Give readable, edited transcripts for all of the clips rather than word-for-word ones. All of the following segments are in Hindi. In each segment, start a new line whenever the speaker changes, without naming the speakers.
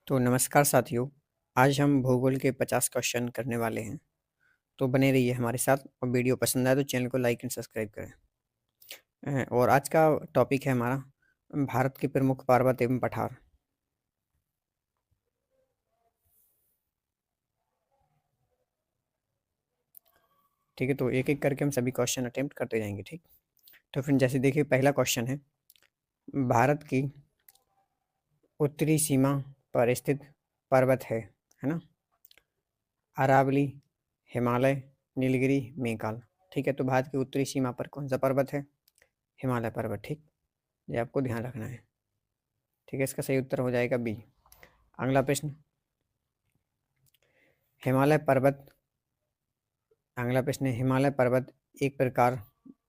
तो नमस्कार साथियों, आज हम भूगोल के 50 क्वेश्चन करने वाले हैं। तो बने रहिए हमारे साथ और वीडियो पसंद आए तो चैनल को लाइक एंड सब्सक्राइब करें। और आज का टॉपिक है हमारा भारत के प्रमुख पर्वत एवं पठार। ठीक है, तो एक एक करके हम सभी क्वेश्चन अटेम्प्ट करते जाएंगे। ठीक, तो फिर जैसे देखिए पहला क्वेश्चन है, भारत की उत्तरी सीमा पर स्थित पर्वत है ना, अरावली, हिमालय, नीलगिरी, मैकाल। ठीक है, तो भारत की उत्तरी सीमा पर कौन सा पर्वत है? हिमालय पर्वत। ठीक, ये आपको ध्यान रखना है। ठीक है, इसका सही उत्तर हो जाएगा बी। अगला प्रश्न, हिमालय पर्वत। अगला प्रश्न है, हिमालय पर्वत एक प्रकार,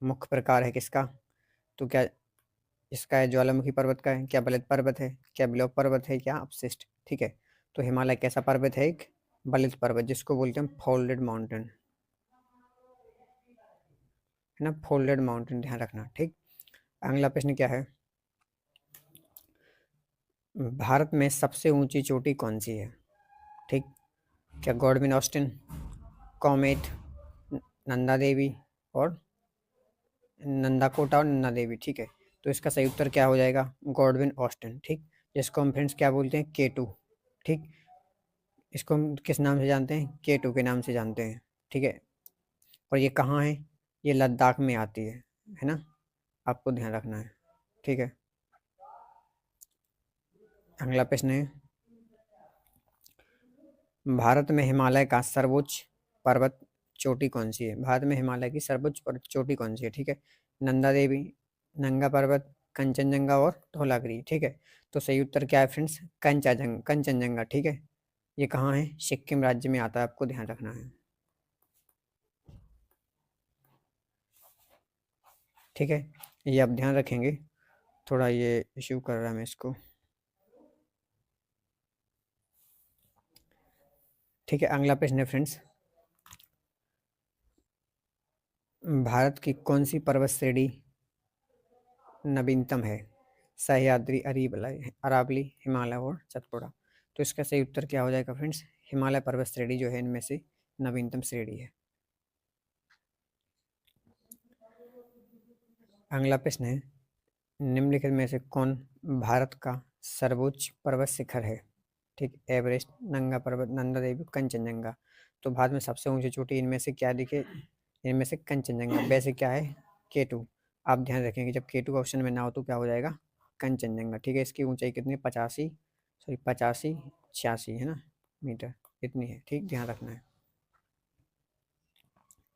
मुख्य प्रकार है किसका? तो क्या इसका है? ज्वालामुखी पर्वत का है क्या? बलित पर्वत है क्या? बिलोप पर्वत है क्या? अपशिष्ट। ठीक है, तो हिमालय कैसा पर्वत है? एक बलित पर्वत, जिसको बोलते हैं फोल्डेड माउंटेन, है ना, फोल्डेड माउंटेन, ध्यान रखना। ठीक, अगला प्रश्न क्या है, भारत में सबसे ऊंची चोटी कौन सी है? ठीक, क्या Godwin Austen, comet, Nanda Devi और नंदा कोटा और नंदा देवी। ठीक है, तो इसका सही उत्तर क्या हो जाएगा? Godwin Austen. ठीक, जिसको हम फ्रेंड्स क्या बोलते हैं? K2। ठीक, इसको हम किस नाम से जानते हैं? K2 के नाम से जानते हैं। ठीक है, और ये कहाँ है? ये लद्दाख में आती है ना, आपको ध्यान रखना है। ठीक है, अगला प्रश्न है, भारत में हिमालय का सर्वोच्च पर्वत चोटी कौन सी है? भारत में हिमालय की सर्वोच्च चोटी कौन सी है? ठीक है, नंदा देवी, नंगा पर्वत, कंचनजंगा और धौलागिरी। ठीक है, तो सही उत्तर क्या है फ्रेंड्स? कंचनजंगा। ठीक है, ये कहाँ है? सिक्किम राज्य में आता है, आपको ध्यान रखना है। ठीक है, ये आप ध्यान रखेंगे। थोड़ा ये इश्यू कर रहा है मैं इसको। ठीक है, अगला प्रश्न है फ्रेंड्स, भारत की कौन सी पर्वत श्रेणी नवीनतम है? सह्याद्री, अरावली, हिमालय और सतपुड़ा। तो इसका सही उत्तर क्या हो जाएगा फ्रेंड्स? हिमालय पर्वत श्रेणी जो है इनमें से नवीनतम श्रेणी है। अगला प्रश्न है, निम्नलिखित में से कौन भारत का सर्वोच्च पर्वत शिखर है? ठीक, एवरेस्ट, नंगा पर्वत, नंदा देवी, कंचनजंगा। तो भारत में सबसे ऊंची चोटी इनमें से क्या दिखे? इनमें से कंचनजंगा। वैसे क्या है? K2। आप ध्यान रखेंगे, जब K2 ऑप्शन में ना हो तो क्या हो जाएगा? कंचनजंगा। ठीक है, इसकी ऊंचाई कितनी है? 85 86 है ना मीटर, इतनी है। ठीक, ध्यान रखना है।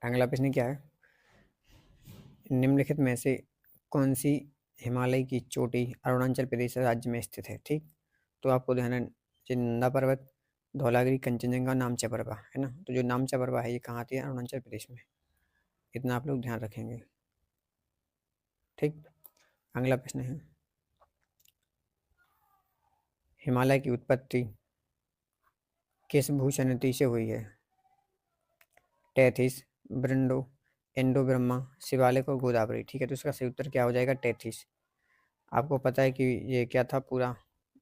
अगला प्रश्न क्या है, निम्नलिखित में से कौन सी हिमालय की चोटी अरुणाचल प्रदेश राज्य में स्थित है? ठीक, तो आपको ध्यान है, नंदा पर्वत, धौलागिरी, कंचनजंगा, नामचा परवा, है ना। तो जो नामचा परवा है ये कहाँ आती है? अरुणाचल प्रदेश में। इतना आप लोग ध्यान रखेंगे। ठीक, अगला प्रश्न है, हिमालय की उत्पत्ति किस भूसंतति से हुई है? टेथिस, ब्रिंडो, इंडो ब्रह्मा, शिवालिक और गोदावरी। ठीक है, तो इसका सही उत्तर क्या हो जाएगा? टेथिस। आपको पता है कि ये क्या था? पूरा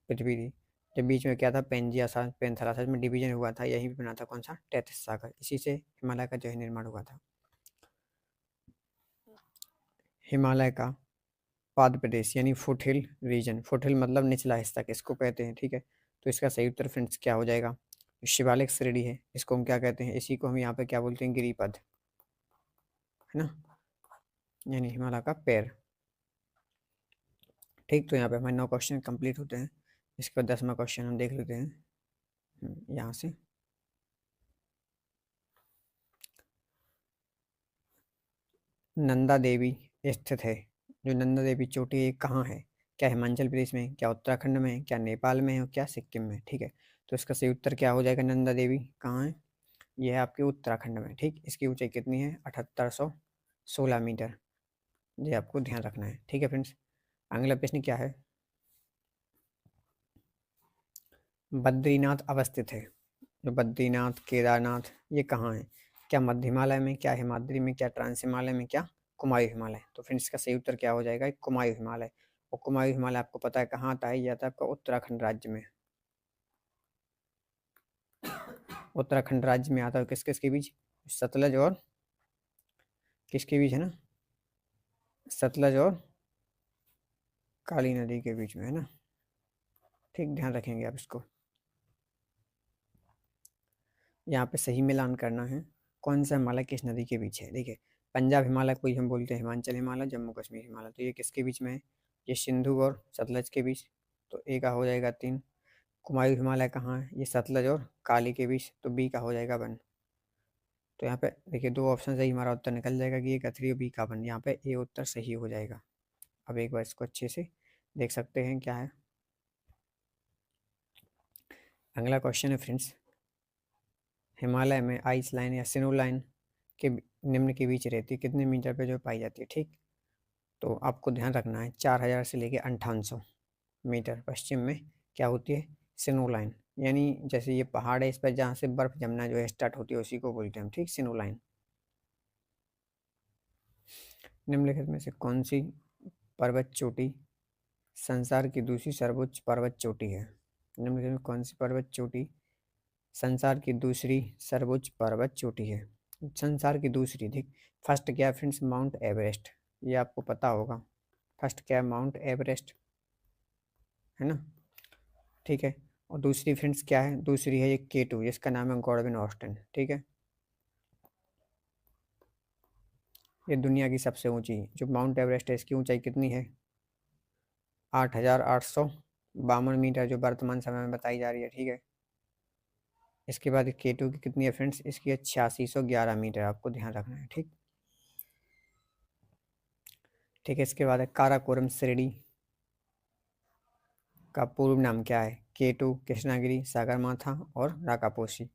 पृथ्वी थी, जब बीच में क्या था? पेंजिया सा पेंथरासाज में डिवीजन हुआ था, यही भी बना था कौन सा? टेथिस सागर। इसी से हिमालय का जो है निर्माण हुआ था। हिमालय का पाद प्रदेश यानी फुट हिल रीजन, फुट हिल मतलब निचला हिस्सा किसको कहते हैं? ठीक है, तो इसका सही उत्तर फ्रेंड्स क्या हो जाएगा? शिवालिक श्रेणी है, इसको हम क्या कहते हैं? इसी को हम यहाँ पे क्या बोलते हैं? गिरिपद, है ना, यानी हिमालय का पैर। ठीक, तो यहाँ पे हमारे 9 क्वेश्चन कंप्लीट होते हैं। इसके बाद 10वां क्वेश्चन हम देख लेते हैं यहाँ से। नंदा देवी स्थित है, जो नंदा देवी चोटी है कहाँ है? क्या हिमाचल प्रदेश में, क्या उत्तराखंड में, क्या नेपाल में है और क्या सिक्किम में? ठीक है, तो इसका सही उत्तर क्या हो जाएगा? नंदा देवी कहाँ है? यह है आपके उत्तराखंड में। ठीक, इसकी ऊंचाई कितनी है? 7816 मीटर। ये आपको ध्यान रखना है। ठीक है फ्रेंड्स, अगला प्रश्न क्या है, बद्रीनाथ अवस्थित है, जो बद्रीनाथ, केदारनाथ, ये कहाँ है? क्या मध्य हिमालय में, क्या हिमाद्री में, क्या ट्रांस हिमालय में, क्या कुमायूं हिमालय? तो फ्रेंड्स इसका सही उत्तर क्या हो जाएगा? कुमायूं हिमालय। और कुमायूं हिमालय आपको पता है कहाँ आता है? ये आता है आपका उत्तराखंड राज्य में। उत्तराखंड राज्य में आता है, किस किस के बीच, सतलज और किसके बीच है ना, सतलज और काली नदी के बीच में है ना। ठीक, ध्यान रखेंगे आप इसको। यहाँ पे सही मिलान करना है, कौन सा हिमालय किस नदी के बीच है। देखिए, पंजाब हिमालय कोई हम बोलते हैं हिमाचल हिमालय, जम्मू कश्मीर हिमालय, तो ये किसके बीच में है, ये सिंधु और सतलज के बीच, तो ए का हो जाएगा 3। कुमायूं हिमालय कहाँ है, ये सतलज और काली के बीच, तो बी का हो जाएगा 1। तो यहाँ पे देखिए 2 ऑप्शन से ही हमारा उत्तर निकल जाएगा कि ए का 3 और बी का 1, यहाँ पे ए उत्तर सही हो जाएगा। अब एक बार इसको अच्छे से देख सकते हैं क्या है। अगला क्वेश्चन है फ्रेंड्स, हिमालय में आइस लाइन या स्नो लाइन के निम्न के बीच रहती है, कितने मीटर पे जो पाई जाती है। ठीक, तो आपको ध्यान रखना है 4000 से लेके 5800 मीटर पश्चिम में क्या होती है, स्नो लाइन, यानी जैसे ये पहाड़ है, इस पर जहाँ से बर्फ जमना जो है स्टार्ट होती है, उसी को बोलते हैं हम, ठीक, स्नो लाइन। निम्नलिखित में से कौन सी पर्वत चोटी संसार की दूसरी सर्वोच्च पर्वत चोटी है। निम्नलिखित में कौन सी पर्वत चोटी संसार की दूसरी सर्वोच्च पर्वत चोटी है। संसार की दूसरी, ठीक, फर्स्ट क्या है फ्रेंड्स, माउंट एवरेस्ट, ये आपको पता होगा। फर्स्ट क्या है, माउंट एवरेस्ट, है ना। ठीक है, और दूसरी फ्रेंड्स क्या है, दूसरी है ये K2, जिसका नाम है गॉडविन ऑस्टिन। ठीक है, ये दुनिया की सबसे ऊंची जो माउंट एवरेस्ट है, इसकी ऊंचाई कितनी है, 8852 मीटर, जो वर्तमान समय में बताई जा रही है। ठीक है, इसके बाद K2 की कितनी है फ्रेंड्स, इसकी है 8611 मीटर, आपको ध्यान रखना है। ठीक, ठीक है, इसके बाद है काराकोरम श्रेणी का पूर्व नाम क्या है, K2, कृष्णागिरी, सागरमाथा और राकापोशी,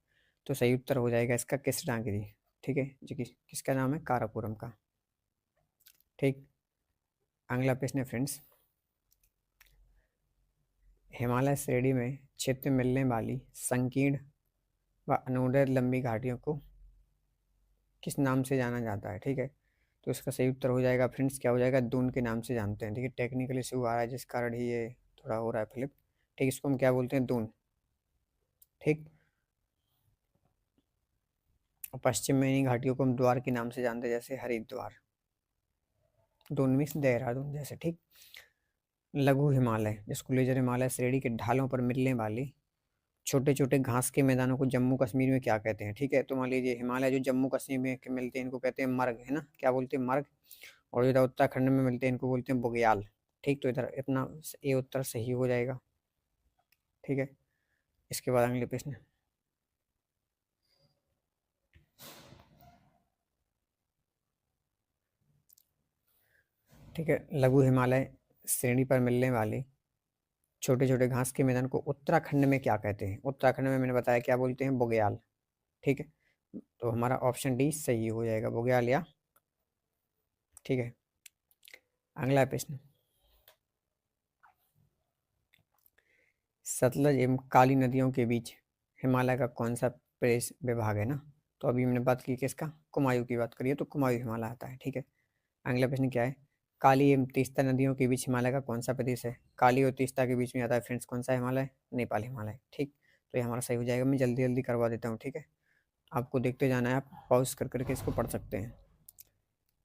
तो सही उत्तर हो जाएगा इसका कृष्णागिरी। ठीक है जी, किसका नाम है, काराकोरम का। ठीक, अगला प्रश्न है फ्रेंड्स, हिमालय श्रेणी में क्षेत्र में मिलने वाली संकीर्ण व अनुदैर्घ्य लंबी घाटियों को किस नाम से जाना जाता है। ठीक है, तो इसका सही उत्तर हो जाएगा फ्रेंड्स, क्या हो जाएगा, दून के नाम से जानते हैं। ठीक है, टेक्निकल इशू आ रहा है जिस कारण ही ये थोड़ा हो रहा है फ्लिप। ठीक, इसको हम क्या बोलते हैं, दून। ठीक, और पश्चिम में इन्हीं घाटियों को हम द्वार के नाम से जानते हैं, जैसे हरिद्वार, दून मीन्स देहरादून जैसे। ठीक, लघु हिमालय, जिसको लेजर हिमालय श्रेणी के ढालों पर मिलने वाली छोटे छोटे घास के मैदानों को जम्मू कश्मीर में क्या कहते हैं। ठीक है, तो मान लीजिए हिमालय जो जम्मू कश्मीर में मिलते हैं, इनको कहते हैं मर्ग, है ना, क्या बोलते हैं, मर्ग। और इधर उत्तराखंड में मिलते हैं, इनको बोलते हैं बुग्याल। ठीक, तो इधर इतना ये उत्तर सही हो जाएगा। ठीक है, इसके बाद अगले प्रश्न, ठीक है, लघु हिमालय श्रेणी पर मिलने वाले छोटे छोटे घास के मैदान को उत्तराखंड में क्या कहते हैं। उत्तराखंड में मैंने बताया क्या बोलते हैं, बुग्याल। ठीक है, तो हमारा ऑप्शन डी सही हो जाएगा, बुग्याल या। ठीक है, अगला प्रश्न, सतलज एवं काली नदियों के बीच हिमालय का कौन सा प्रदेश विभाग है ना। तो अभी हमने बात की किसका, कुमायूं की बात करिए, तो कुमायूं हिमालय आता है। ठीक है, अगला प्रश्न क्या है, काली एवं तीस्ता नदियों के बीच हिमालय का कौन सा प्रदेश है। काली और तीस्ता के बीच में आता है फ्रेंड्स कौन सा हिमालय, नेपाल हिमालय। ठीक, तो ये हमारा सही हो जाएगा, मैं जल्दी जल्दी करवा देता हूँ। ठीक है, आपको देखते जाना है, आप पॉज कर करके इसको पढ़ सकते हैं।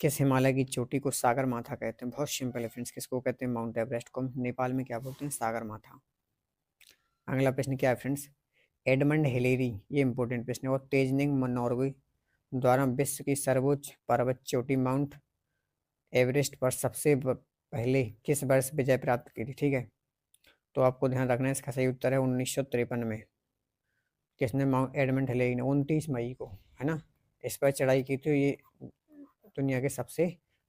किस हिमालय की चोटी को सागर माथा कहते हैं, बहुत सिंपल है फ्रेंड्स, किसको कहते हैं, माउंट एवरेस्ट को नेपाल में क्या बोलते हैं, सागर माथा। अगला प्रश्न क्या है फ्रेंड्स, एडमंड हिलेरी, ये इंपॉर्टेंट प्रश्न है, और तेजनिंग नॉर्वे द्वारा विश्व की सर्वोच्च पर्वत चोटी माउंट एवरेस्ट पर सबसे पहले किस वर्ष विजय प्राप्त की थी। ठीक है, तो आपको ध्यान रखना है, इसका सही उत्तर है 1953 में। किसने, माउंट एडमंड हिलेरी ने, 29 मई को, है ना, इस पर चढ़ाई की थी। ये दुनिया के सबसे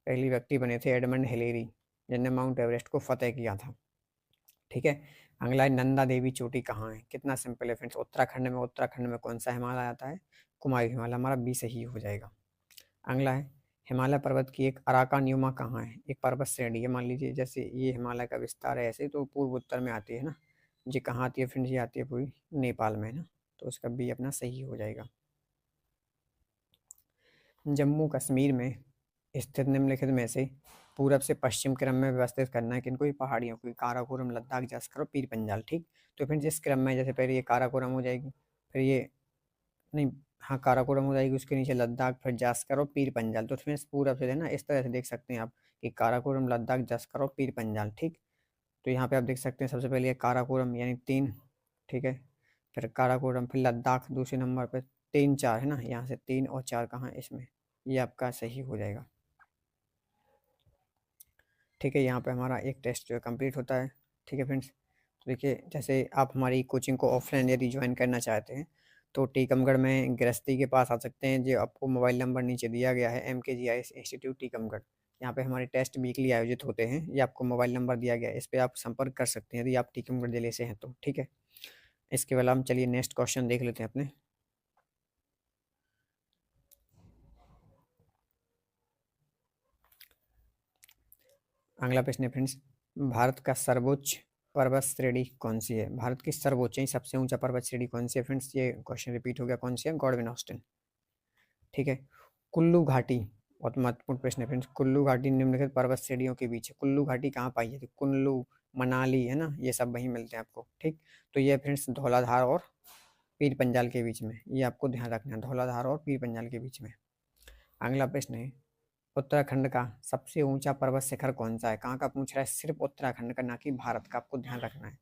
पहली व्यक्ति बने थे एडमंड हिलेरी, जिन्होंने माउंट एवरेस्ट को फतेह किया था। ठीक है, अगला है नंदा देवी चोटी कहाँ है, कितना सिंपल है फ्रेंड्स, उत्तराखंड में। उत्तराखंड में कौन सा हिमालय आता है, कुमायूं हिमालय, हमारा बी सही हो जाएगा। अगला है, हिमालय पर्वत की एक अराकान्युमा कहाँ है, एक पर्वत श्रेणी है, मान लीजिए जैसे ये हिमालय का विस्तार है ऐसे, तो पूर्व उत्तर में आती है ना, ये कहाँ आती है फ्रेंड्स, ये आती है पूरी नेपाल में, है ना, तो उसका बी अपना सही हो जाएगा। जम्मू कश्मीर में स्थित निम्नलिखित में से पूरब से पश्चिम क्रम में व्यवस्थित करना है किनको, पहाड़ियों को, काराकोरम, लद्दाख, जस्कर और पीर पंजाल। ठीक, तो फिर जिस क्रम में, जैसे पहले ये काराकोरम हो जाएगी, फिर ये नहीं, हाँ काराकोरम हो जाएगी, उसके नीचे लद्दाख, फिर जास्कर और पीर पंजाल। तो फ्रेंड्स पूरा फिर है ना, इस तरह से देख सकते हैं आप कि काराकोरम, लद्दाख, जास्कर और पीर पंजाल। ठीक, तो यहाँ पे आप देख सकते हैं सबसे पहले काराकोरम यानी 3, ठीक है, फिर काराकोरम, फिर लद्दाख दूसरे नंबर पे, 3 4 है ना, यहाँ से 3 और 4 कहाँ इसमें, ये आपका सही हो जाएगा। ठीक है, यहाँ पे हमारा एक टेस्ट जो है कंप्लीट होता है। ठीक है फ्रेंड्स, तो देखिए जैसे आप हमारी कोचिंग को ऑफलाइन यदि ज्वाइन करना चाहते हैं तो टीकमगढ़ में गृहस्थी के पास आ सकते हैं, जो आपको मोबाइल नंबर नीचे दिया गया है, MKGIS इंस्टीट्यूट टीकमगढ़। यहाँ पे हमारे टेस्ट वीकली आयोजित होते हैं, ये आपको मोबाइल नंबर दिया गया है, इस पर आप संपर्क कर सकते हैं यदि आप टीकमगढ़ जिले से हैं तो। ठीक है, इसके अलावा हम चलिए नेक्स्ट क्वेश्चन देख लेते हैं अपने। अगला प्रश्न है फ्रेंड्स, भारत का सर्वोच्च पर्वत श्रेणी कौन सी है? भारत की सर्वोच्च यानी सबसे ऊंचा पर्वत श्रेणी कौन सी है फ्रेंड्स? ये क्वेश्चन रिपीट हो गया, कौन सी है? Godwin Austen. ठीक है, कुल्लू घाटी, बहुत महत्वपूर्ण प्रश्न है फ्रेंड्स। कुल्लू घाटी निम्नलिखित पर्वत श्रेणियों के बीच है। कुल्लू घाटी कहाँ पाई जाती है? कुल्लू, मनाली है ना, ये सब वहीं मिलते हैं आपको। ठीक, तो ये फ्रेंड्स धौलाधार और पीर पंजाल के बीच में, ये आपको ध्यान रखना है, धौलाधार और पीर पंजाल के बीच में। अगला प्रश्न है, उत्तराखंड का सबसे ऊंचा पर्वत शिखर कौन सा है? कहाँ का पूछ रहा है? सिर्फ उत्तराखंड का, ना कि भारत का, आपको ध्यान रखना है।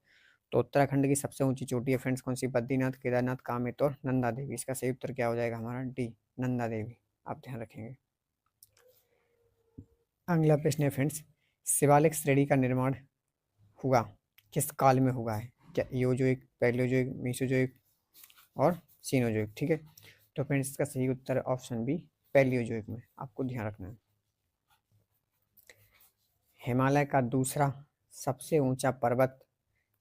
तो उत्तराखंड की सबसे ऊंची चोटी है फ्रेंड्स कौन सी? बद्रीनाथ, केदारनाथ, कामेत और नंदा देवी। इसका सही उत्तर क्या हो जाएगा हमारा? डी, नंदा देवी, आप ध्यान रखेंगे। अगला प्रश्न है फ्रेंड्स, शिवालिक श्रेणी का निर्माण हुआ किस काल में हुआ है? क्या योजोइक, पैलियोजोइक, मीसोजोइक और सीनोजोइक? ठीक है, तो फ्रेंड्स इसका सही उत्तर ऑप्शन बी, पैलियोजोइक में, आपको ध्यान रखना है। हिमालय का दूसरा सबसे ऊंचा पर्वत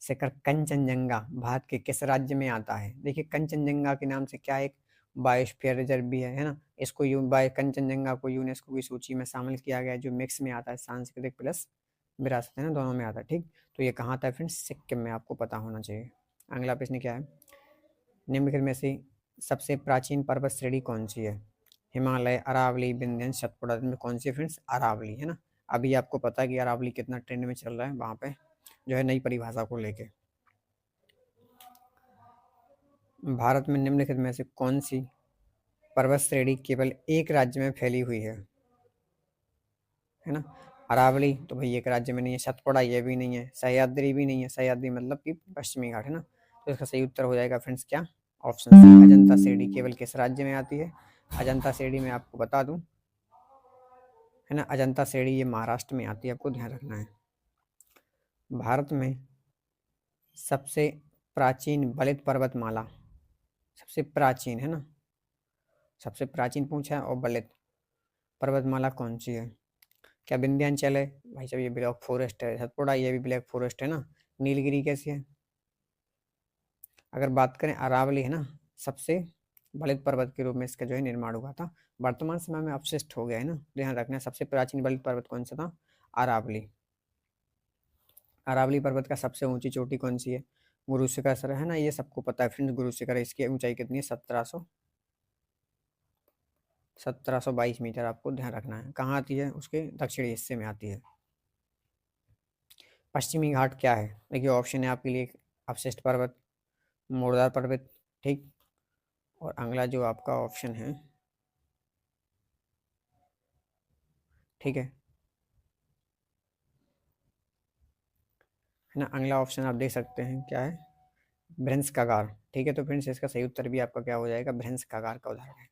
शिखर कंचनजंगा भारत के किस राज्य में आता है? देखिए कंचनजंगा के नाम से क्या एक बायोस्फीयर रिजर्व भी है ना, इसको कंचनजंगा को यूनेस्को की सूची में शामिल किया गया है, जो मिक्स में आता है, सांस्कृतिक प्लस विरासत है ना, दोनों में आता है। ठीक, तो ये कहाँ आता है फ्रेंड्स? सिक्किम में, आपको पता होना चाहिए। अगला प्रश्न क्या है, निम्नलिखित में से सबसे प्राचीन पर्वत श्रेणी कौन सी है? हिमालय, अरावली, विंध्य, सतपुड़ा में कौन सी है फ्रेंड्स? अरावली है ना। अभी आपको पता है कि अरावली कितना ट्रेंड में चल रहा है, वहाँ पे जो है नई परिभाषा को लेके। भारत में निम्नलिखित में से कौन सी पर्वत श्रेणी केवल एक राज्य में फैली हुई है ना? अरावली तो भाई एक राज्य में नहीं है, सतपुड़ा ये भी नहीं है, सह्याद्री भी नहीं है, सह्याद्री मतलब कि पश्चिमी घाट है ना। तो इसका सही उत्तर हो जाएगा फ्रेंड्स क्या? ऑप्शन सी, अजंता श्रेणी केवल किस राज्य में आती है? अजंता श्रेणी में आपको बता दूं है ना, अजंता श्रेणी ये महाराष्ट्र में आती है, आपको ध्यान रखना है। भारत में सबसे प्राचीन बलित पर्वतमाला, सबसे प्राचीन है ना, सबसे प्राचीन पूछा है, और बलित पर्वतमाला कौन सी है? क्या विंध्याचल है? भाई साहब ये ब्लैक फॉरेस्ट है। सतपुड़ा ये भी ब्लैक फॉरेस्ट है ना। नीलगिरी कैसी है? अगर बात करें अरावली है ना, सबसे बलित पर्वत के रूप में इसका जो है निर्माण हुआ था, वर्तमान समय में अपशिष्ट हो गया है ना, ध्यान रखना है। सबसे प्राचीन बलित पर्वत कौन सा था? अरावली। अरावली पर्वत का सबसे ऊंची चोटी कौन सी है? गुरु शिखर सर है ना, ये सबको पता है फ्रेंड्स, गुरु शिखर। इसकी ऊंचाई कितनी है? 1722 मीटर, आपको ध्यान रखना है। कहाँ आती है? उसके दक्षिणी हिस्से में आती है। पश्चिमी घाट क्या है? देखिए ऑप्शन है आपके लिए, अवशिष्ट पर्वत, मोरदार पर्वत, ठीक, और अगला जो आपका ऑप्शन है, ठीक है ना, अगला ऑप्शन आप देख सकते हैं क्या है? भ्रंश कागार। ठीक है, तो फ्रेंड्स इसका सही उत्तर भी आपका क्या हो जाएगा? भ्रंश कागार का उदाहरण है।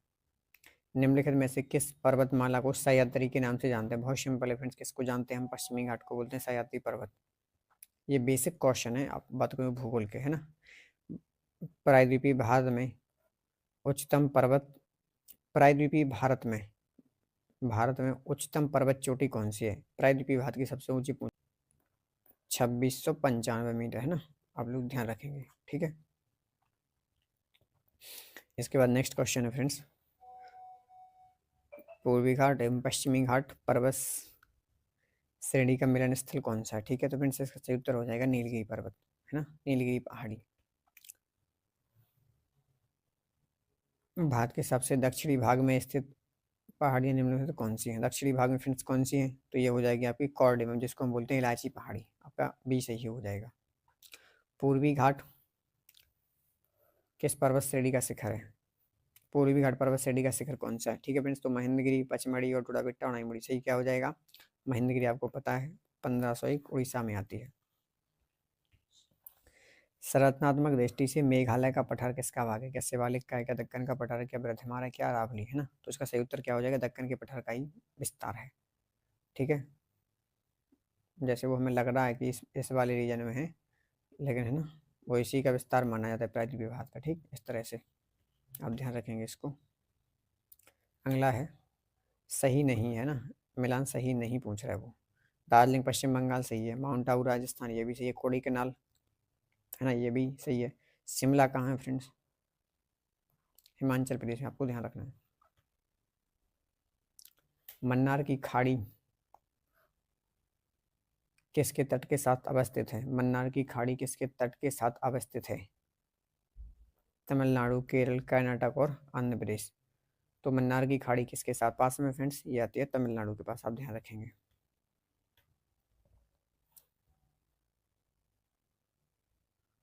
निम्नलिखित में से किस पर्वतमाला को सह्याद्री के नाम से जानते हैं? बहुत सिंपल है फ्रेंड्स, किसको जानते हैं हम? पश्चिमी घाट को बोलते हैं सह्याद्री पर्वत। ये बेसिक क्वेश्चन है, आप बात करें भूगोल के, है ना। प्रायद्वीपीय भारत में उच्चतम पर्वत, प्रायद्वीपीय भारत में उच्चतम पर्वत चोटी कौन सी है? प्रायद्वीपीय भारत की सबसे ऊंची 2695 मीटर है ना, आप लोग ध्यान रखेंगे। ठीक है, इसके बाद नेक्स्ट क्वेश्चन है फ्रेंड्स, पूर्वी घाट एवं पश्चिमी घाट पर्वत श्रेणी का मिलन स्थल कौन सा है? ठीक है, तो फ्रेंड्स इसका सही उत्तर हो जाएगा नीलगिरी पर्वत, है ना, नीलगिरी पहाड़ी। भारत के सबसे दक्षिणी भाग में स्थित पहाड़ियाँ निम्नलिखित कौन सी हैं? दक्षिणी भाग में फ्रेंड्स कौन सी हैं? तो ये हो जाएगी आपकी कॉर्डेमम, जिसको हम बोलते हैं इलायची पहाड़ी, आपका बी सही हो जाएगा। पूर्वी घाट किस पर्वत श्रेणी का शिखर है? पूर्वी घाट पर्वत श्रेणी का शिखर कौन सा है? ठीक है फ्रेंड्स, तो महेंद्रगिरी, पचमढ़ी और टोडाबेट्टा और नाईमुड़ी। सही क्या हो जाएगा? महेंद्रगिरी आपको पता है 1501 उड़ीसा में आती है। संरचनात्मक दृष्टि से मेघालय का पठार किसका भाग है? क्या शिवालिक का है, क्या दक्कन का पठार है, क्या ब्रह्मपुत्र है, क्या अरावली है ना? तो इसका सही उत्तर क्या हो जाएगा? दक्कन के पठार का ही विस्तार है। ठीक है, जैसे वो हमें लग रहा है कि इस वाले रीजन में है, लेकिन है ना वो इसी का विस्तार माना जाता है प्रायद्वीप विभाग का। ठीक, इस तरह से आप ध्यान रखेंगे इसको। अगला है सही नहीं है ना, मिलान सही नहीं पूछ रहा है वो। दार्जिलिंग पश्चिम बंगाल सही है, माउंट आबू राजस्थान ये भी सही है, कोडाईकनाल है ना ये भी सही है। शिमला कहाँ है फ्रेंड्स? हिमाचल प्रदेश में, आपको ध्यान रखना है। मन्नार की खाड़ी किसके तट के साथ अवस्थित है? मन्नार की खाड़ी किसके तट के साथ अवस्थित है? तमिलनाडु, केरल, कर्नाटक और आंध्र प्रदेश। तो मन्नार की खाड़ी किसके साथ पास में फ्रेंड्स? ये आती है तमिलनाडु के पास, आप ध्यान रखेंगे।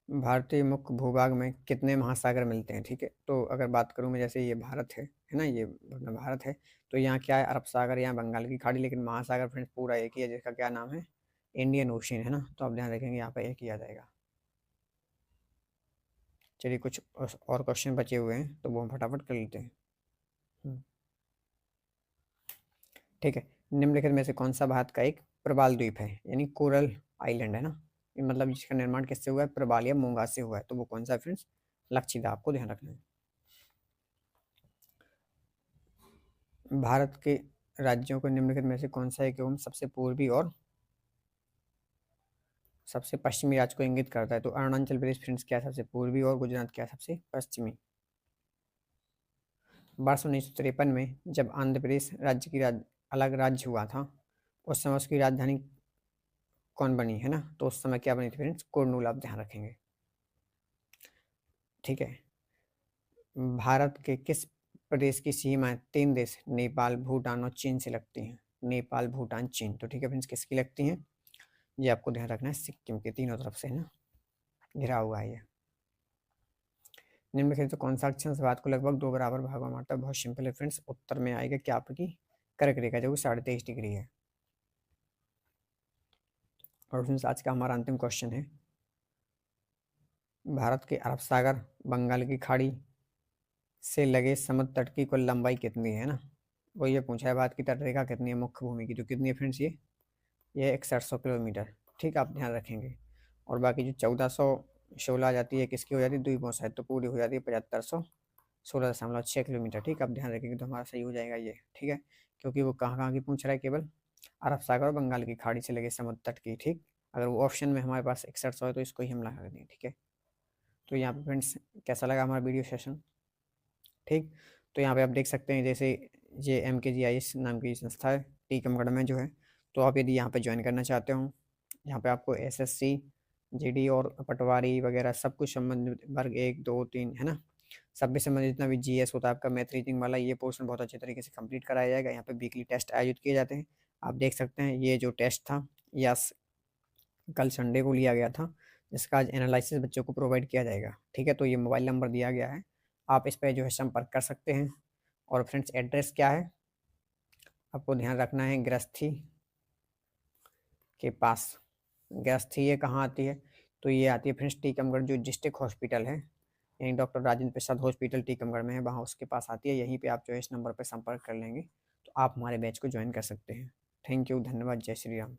भारतीय मुख्य भूभाग में कितने महासागर मिलते हैं? ठीक है, तो अगर बात करूं मैं, जैसे ये भारत है ना, ये अपना भारत है, तो यहाँ क्या है? अरब सागर, यहाँ बंगाल की खाड़ी, लेकिन महासागर फ्रेंड्स पूरा एक ही है, जिसका क्या नाम है? इंडियन ओशियन है ना। तो आप ध्यान रखेंगे यहाँ पर एक ही आ जाएगा। चलिए कुछ और क्वेश्चन बचे हुए हैं तो वो हम फटाफट कर लेते हैं। ठीक है, निम्नलिखित में से कौन सा भारत का एक प्रवाल द्वीप है, यानी कोरल आइलैंड है ना? ये मतलब जिसका निर्माण किससे हुआ है? प्रवाल या मूंगा से हुआ है। तो वो कौन सा है फ्रेंड्स? लक्षद्वीप, आपको ध्यान रखना है। भारत के राज्यों को निम्नलिखित में से कौन सा एक एवं सबसे पूर्वी और सबसे पश्चिमी राज्य को इंगित करता है? तो अरुणाचल प्रदेश फ्रेंड्स क्या है? सबसे पूर्वी, और गुजरात क्या है? सबसे पश्चिमी। वर्ष 1953 में जब आंध्र प्रदेश राज्य की अलग राज्य हुआ था, उस समय उसकी राजधानी कौन बनी है ना? तो उस समय क्या बनी थी फ्रेंड्स? कुर्नूल, आप ध्यान रखेंगे। ठीक है, भारत के किस प्रदेश की सीमाएं 3 देश नेपाल, भूटान और चीन से लगती हैं? नेपाल, भूटान, चीन। तो ठीक है फ्रेंड्स, किसकी लगती हैं? ये आपको ध्यान रखना है, सिक्किम के तीनों तरफ से है ना घिरा हुआ है ये। निम्नलिखित तो कौन सा अक्षांश भारत को लगभग 2 बराबर भागों में बांटता है? बहुत सिंपल है फ्रेंड्स, उत्तर में आएगा क्या आपकी कर्क रेखा, जो 23.5 डिग्री है। और फ्रेंड्स आज का हमारा अंतिम क्वेश्चन है, भारत के अरब सागर, बंगाल की खाड़ी से लगे समुद्र तट की कुल लंबाई कितनी है ना? वो ये पूछा है, भारत की तट रेखा कितनी है मुख्य भूमि की? तो कितनी है फ्रेंड्स? ये 6100 किलोमीटर। ठीक, आप ध्यान रखेंगे। और बाकी जो 1416 आ जाती है किसकी हो जाती है? द्वीपों शायद, तो पूरी हो जाती है 7516.6 किलोमीटर। ठीक, आप ध्यान रखेंगे तो हमारा सही हो जाएगा ये। ठीक है, क्योंकि वो कहाँ कहाँ की पूछ रहा है? केवल अरब सागर और बंगाल की खाड़ी से लगे समुद्र तट की। ठीक, अगर वो ऑप्शन में हमारे पास 6100 है तो इसको ही हम लगा दें। ठीक है, तो यहाँ पे फ्रेंड्स कैसा लगा हमारा वीडियो सेशन? ठीक, तो यहाँ पे आप देख सकते हैं, जैसे ये MKGIS नाम की संस्था है टीकमगढ़ में जो है, तो आप यदि यहाँ पे ज्वाइन करना चाहते हो, यहाँ पे आपको SSC, GD और पटवारी वगैरह सब कुछ संबंधित वर्ग 1, 2, 3 है ना, सब भी संबंधित जितना भी GS होता है आपका, मैथ रीजनिंग वाला, ये पोर्शन बहुत अच्छे तरीके से कंप्लीट कराया जाएगा। यहाँ पे वीकली टेस्ट आयोजित किए जाते हैं। आप देख सकते हैं ये जो टेस्ट था यस कल संडे को लिया गया था, जिसका आज एनालिसिस बच्चों को प्रोवाइड किया जाएगा। ठीक है, तो ये मोबाइल नंबर दिया गया है, आप इस पर जो है संपर्क कर सकते हैं। और फ्रेंड्स एड्रेस क्या है आपको ध्यान रखना है? गृहस्थी के पास। गृहस्थी ये कहाँ आती है? तो ये आती है फ्रेंड्स टीकमगढ़, जो डिस्ट्रिक्ट हॉस्पिटल है, यहीं डॉक्टर राजेंद्र प्रसाद हॉस्पिटल टीकमगढ़ में है, वहाँ उसके पास आती है। यहीं पे आप जो है इस नंबर पर संपर्क कर लेंगे तो आप हमारे बैच को ज्वाइन कर सकते हैं। थैंक यू, धन्यवाद, जय श्री राम।